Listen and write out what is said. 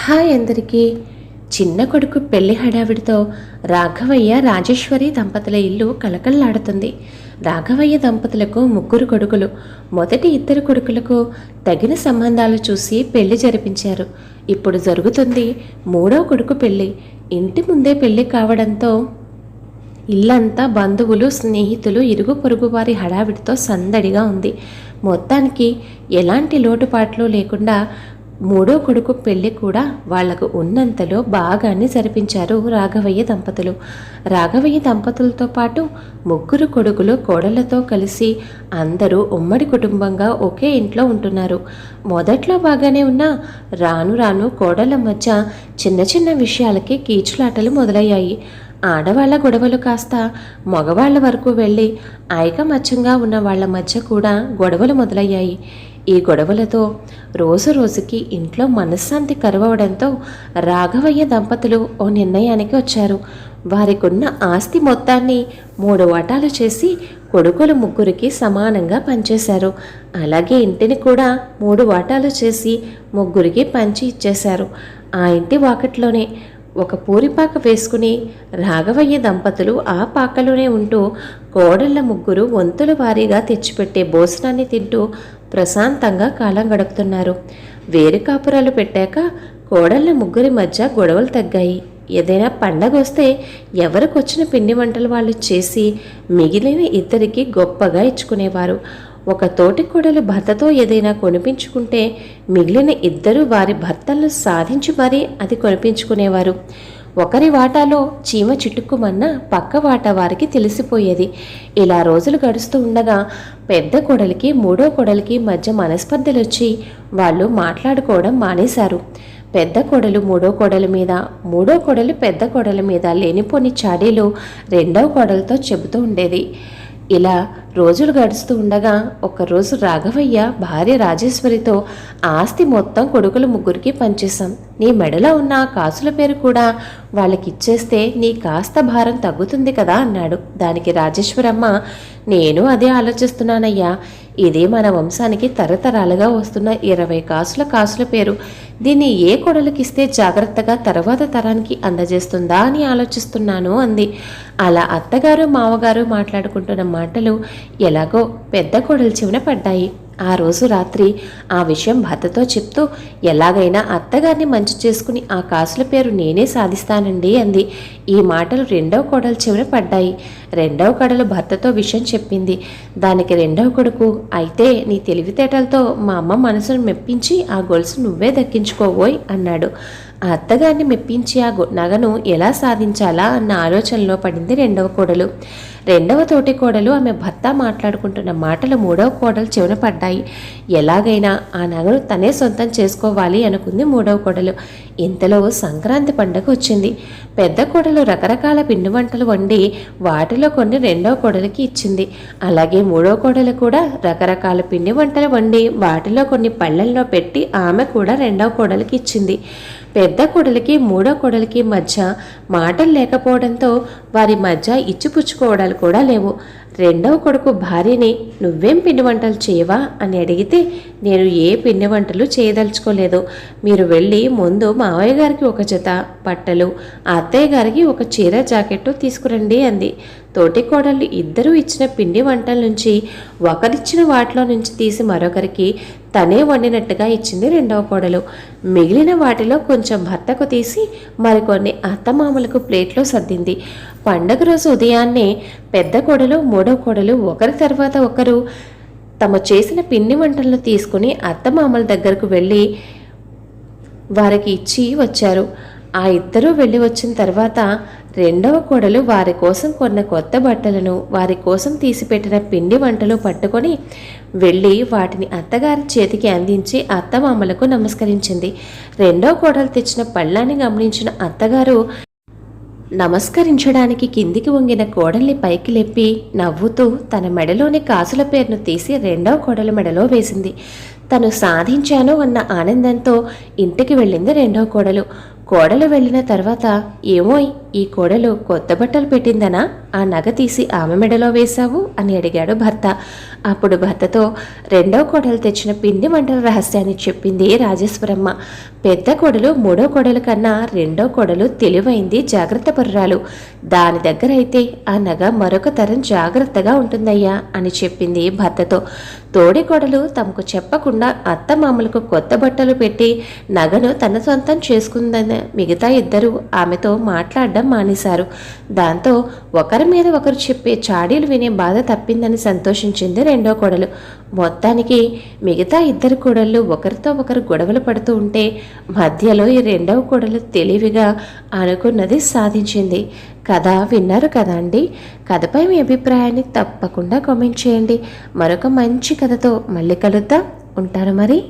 Hi అందరికీ. చిన్న కొడుకు పెళ్లి హడావిడితో రాఘవయ్య రాజేశ్వరి దంపతుల ఇల్లు కలకల్లాడుతుంది. రాఘవయ్య దంపతులకు ముగ్గురు కొడుకులు. మొదటి ఇద్దరు కొడుకులకు తగిన సంబంధాలు చూసి పెళ్లి జరిపించారు. ఇప్పుడు జరుగుతుంది మూడో కొడుకు పెళ్లి. ఇంటి ముందే పెళ్లి కావడంతో ఇల్లంతా బంధువులు, స్నేహితులు, ఇరుగు పొరుగు వారి హడావిడితో సందడిగా ఉంది. మొత్తానికి ఎలాంటి లోటుపాట్లు లేకుండా మూడో కొడుకు పెళ్లి కూడా వాళ్లకు ఉన్నంతలో బాగానే జరిపించారు రాఘవయ్య దంపతులు. రాఘవయ్య దంపతులతో పాటు ముగ్గురు కొడుకులు కోడళ్లతో కలిసి అందరూ ఉమ్మడి కుటుంబంగా ఒకే ఇంట్లో ఉంటున్నారు. మొదట్లో బాగానే ఉన్నా రాను రాను కోడళ్ల మధ్య చిన్న చిన్న విషయాలకి కీచులాటలు మొదలయ్యాయి. ఆడవాళ్ల గొడవలు కాస్త మగవాళ్ల వరకు వెళ్ళి ఐకమత్యంగా ఉన్న వాళ్ల మధ్య కూడా గొడవలు మొదలయ్యాయి. ఈ గొడవలతో రోజు రోజుకి ఇంట్లో మనశ్శాంతి కరువవడంతో రాఘవయ్య దంపతులు ఓ నిర్ణయానికి వచ్చారు. వారికున్న ఆస్తి మొత్తాన్ని 3 వాటాలు చేసి కొడుకులు ముగ్గురికి సమానంగా పంచేశారు. అలాగే ఇంటిని కూడా 3 వాటాలు చేసి ముగ్గురికి పంచి ఇచ్చేశారు. ఆ ఇంటి వాకట్లోనే ఒక పూరిపాక వేసుకుని రాఘవయ్య దంపతులు ఆ పాకలోనే ఉంటూ కోడళ్ల ముగ్గురు వంతుల వారీగా తెచ్చిపెట్టే భోజనాన్ని తింటూ ప్రశాంతంగా కాలం గడుపుతున్నారు. వేరు కాపురాలు పెట్టాక కోడళ్ల ముగ్గురి మధ్య గొడవలు తగ్గాయి. ఏదైనా పండగ వస్తే ఎవరికొచ్చిన పిండి వంటలు వాళ్ళు చేసి మిగిలిన ఇద్దరికి గొప్పగా ఇచ్చుకునేవారు. ఒక తోటి కోడలు భర్తతో ఏదైనా కొనిపించుకుంటే మిగిలిన ఇద్దరు వారి భర్తలను సాధించి మరీ అది కొనిపించుకునేవారు. ఒకరి వాటాలో చీమ చిటుక్కుమన్న పక్క వాటా వారికి తెలిసిపోయేది. ఇలా రోజులు గడుస్తూ ఉండగా పెద్ద కోడలికి మూడో కోడలికి మధ్య మనస్పర్ధలు వచ్చి వాళ్ళు మాట్లాడుకోవడం మానేశారు. పెద్ద కోడలు మూడో కోడలి మీద, మూడో కోడలు పెద్ద కోడలి మీద లేనిపోని చాడీలు రెండవ కోడలతో చెబుతూ ఉండేది. ఇలా రోజులు గడుస్తూ ఉండగా ఒకరోజు రాఘవయ్య భార్య రాజేశ్వరితో ఆస్తి మొత్తం కొడుకులు ముగ్గురికి పంచేశాం. నీ మెడలో ఉన్న కాసుల పేరు కూడా వాళ్ళకిచ్చేస్తే నీ కాస్త భారం తగ్గుతుంది కదా అన్నాడు. దానికి రాజేశ్వరమ్మ, నేను అదే ఆలోచిస్తున్నానయ్యా. ఇదే మన వంశానికి తరతరాలుగా వస్తున్న 20 కాసుల పేరు. దీన్ని ఏ కొడలకిస్తే జాగ్రత్తగా తర్వాత తరానికి అందజేస్తుందా అని ఆలోచిస్తున్నాను అంది. అలా అత్తగారు మావగారు మాట్లాడుకుంటున్న మాటలు ఎలాగో పెద్ద కోడలు చెవిన పడ్డాయి. ఆ రోజు రాత్రి ఆ విషయం భర్తతో చెప్తూ, ఎలాగైనా అత్తగారిని మంచి చేసుకుని ఆ కాసుల పేరు నేనే సాధిస్తానండి అంది. ఈ మాటలు రెండవ కోడలు చెవిన పడ్డాయి. రెండవ కోడలు భర్తతో విషయం చెప్పింది. దానికి రెండవ కొడుకు, అయితే నీ తెలివితేటలతో మా అమ్మ మనసును మెప్పించి ఆ గొలుసు నువ్వే దక్కించుకోవోయ్ అన్నాడు. ఆ అత్తగారిని మెప్పించి ఆ నగను ఎలా సాధించాలా అన్న ఆలోచనలో పడింది రెండవ కోడలు. రెండవ తోటి కోడలు ఆమె భర్త మాట్లాడుకుంటున్న మాటలు మూడవ కోడలు చెవిన పడ్డాయి. ఎలాగైనా ఆ నగను తనే సొంతం చేసుకోవాలి అనుకుంది మూడవ కోడలు. ఇంతలో సంక్రాంతి పండుగ వచ్చింది. పెద్ద కోడలు రకరకాల పిండి వంటలు వండి వాటిలో కొన్ని రెండవ కోడలికి ఇచ్చింది. అలాగే మూడవ కోడలు కూడా రకరకాల పిండి వంటలు వండి వాటిలో కొన్ని పళ్ళల్లో పెట్టి ఆమె కూడా రెండవ కోడలికి ఇచ్చింది. పెద్ద కొడలికి మూడో కొడలికి మధ్య మాటలు లేకపోవడంతో వారి మధ్య ఇచ్చిపుచ్చుకోవడాలు కూడా లేవు. రెండవ కొడుకు భార్యని, నువ్వేం పిండి వంటలు చేయవా అని అడిగితే, నేను ఏ పిండి వంటలు చేయదలుచుకోలేదు. మీరు వెళ్ళి ముందు మావయ్య గారికి ఒక జత బట్టలు, అత్తయ్య గారికి ఒక చీర జాకెట్టు తీసుకురండి అంది. తోటి కోడళ్ళు ఇద్దరూ ఇచ్చిన పిండి వంటల నుంచి ఒకరిచ్చిన వాటిలో నుంచి తీసి మరొకరికి తనే వండినట్టుగా ఇచ్చింది రెండవ కోడలు. మిగిలిన వాటిలో కొంచెం భర్తకు తీసి మరికొన్ని అత్తమామలకు ప్లేట్లో సర్దింది. పండగ రోజు ఉదయాన్నే పెద్ద కోడలు మూడో కోడలు ఒకరి తర్వాత ఒకరు తమ చేసిన పిండి వంటలను తీసుకుని అత్తమామల దగ్గరకు వెళ్ళి వారికి ఇచ్చి వచ్చారు. ఆ ఇద్దరూ వెళ్ళి వచ్చిన తర్వాత రెండవ కోడలు వారి కోసం కొన్న కొత్త బట్టలను, వారి కోసం తీసిపెట్టిన పిండి వంటలు పట్టుకొని వెళ్ళి వాటిని అత్తగారి చేతికి అందించి అత్తమామలకు నమస్కరించింది. రెండవ కోడలు తెచ్చిన పళ్ళాన్ని గమనించిన అత్తగారు నమస్కరించడానికి కిందికి వంగిన కోడల్ని పైకి లేపి నవ్వుతూ తన మెడలోని కాసుల పేరును తీసి రెండవ కోడల మెడలో వేసింది. తను సాధించాను అన్న ఆనందంతో ఇంటికి వెళ్ళింది రెండవ కోడలు. కోడలు వెళ్ళిన తర్వాత ఏమోయ్ ఈ కోడలు కొత్త బట్టలు పెట్టిందనా ఆ నగ తీసి ఆమె మెడలో వేశావు అని అడిగాడు భర్త. అప్పుడు భర్తతో రెండో కోడలు తెచ్చిన పిండి వంటల రహస్యాన్ని చెప్పింది రాజేశ్వరమ్మ. పెద్ద కోడలు మూడో కోడలు కన్నా రెండో కోడలు తెలివైంది, జాగ్రత్త పరురాలు. దాని దగ్గర అయితే ఆ నగ మరొక తరం జాగ్రత్తగా ఉంటుందయ్యా అని చెప్పింది భర్తతో. తోడి కోడలు తమకు చెప్పకుండా అత్తమామలకు కొత్త బట్టలు పెట్టి నగను తన సొంతం చేసుకుందని మిగతా ఇద్దరు ఆమెతో మాట్లాడడం మానేశారు. దాంతో ఒకరి మీద ఒకరు చెప్పే చాడీలు వినే బాధ తప్పిందని సంతోషించింది రెండో కోడలు. మొత్తానికి మిగతా ఇద్దరు కోడళ్ళు ఒకరితో ఒకరు గొడవలు పడుతూ ఉంటే మధ్యలో ఈ రెండవ కోడలు తెలివిగా అనుకున్నది సాధించింది. కథ విన్నారు కదా అండి. కథపై మీ అభిప్రాయాన్ని తప్పకుండా కామెంట్ చేయండి. మరొక మంచి కథతో మళ్ళీ కలుద్దాం. ఉంటాను మరి.